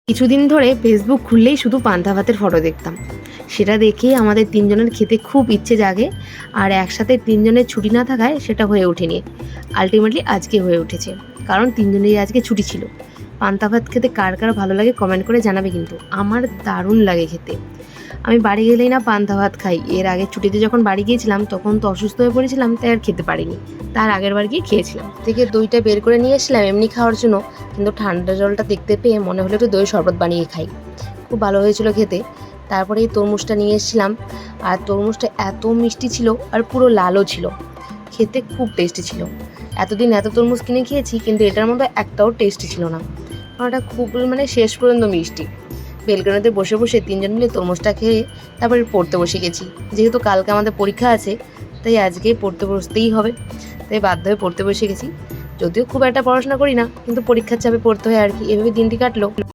কিছুদিন ধরে ফেসবুক খুললেই শুধু পান্তা ভাতের ফটো দেখতাম। সেটা দেখেই আমাদের তিনজনের খেতে খুব ইচ্ছে জাগে। আর একসাথে তিনজনের ছুটি না থাকায় সেটা হয়ে ওঠেনি। আলটিমেটলি আজকে হয়ে উঠেছে, কারণ তিনজনেরই আজকে ছুটি ছিল। পান্তা ভাত খেতে কার কার ভালো লাগে কমেন্ট করে জানাবে কিন্তু। আমার দারুণ লাগে খেতে। আমি বাড়ি গেলেই না পান্তা ভাত খাই। এর আগে ছুটিতে যখন বাড়ি গিয়েছিলাম তখন তো অসুস্থ হয়ে পড়েছিলাম, তাই আর খেতে পারিনি। তার আগের বার গিয়ে খেয়েছিলাম। থেকে দইটা বের করে নিয়ে এসেছিলাম এমনি খাওয়ার জন্য, কিন্তু ঠান্ডা জলটা দেখতে পেয়ে মনে হলো একটু দই শরবত বানিয়ে খাই। খুব ভালো হয়েছিল খেতে। তারপরে এই তরমুজটা নিয়ে এসেছিলাম, আর তরমুজটা এত মিষ্টি ছিল আর পুরো লালও ছিল। খেতে খুব টেস্টি ছিল। এতদিন এত তরমুজ কিনে খেয়েছি, কিন্তু এটার মধ্যে একটাও টেস্টি ছিল না। কারণ এটা খুব শেষ পর্যন্ত মিষ্টি। বেলকনিতে বসে বসে তিনজন মিলে তরমুজটা খেয়ে তারপরে পড়তে বসে গেছি। যেহেতু কালকে আমাদের পরীক্ষা আছে, তাই আজকেই পড়তে বসতেই হবে। তাই বাধ্য হয়ে পড়তে বসে গেছি। যদিও খুব একটা পড়াশোনা করি না, কিন্তু পরীক্ষার চাপে পড়তে হয় আর কি। এভাবে দিনটি কাটলো।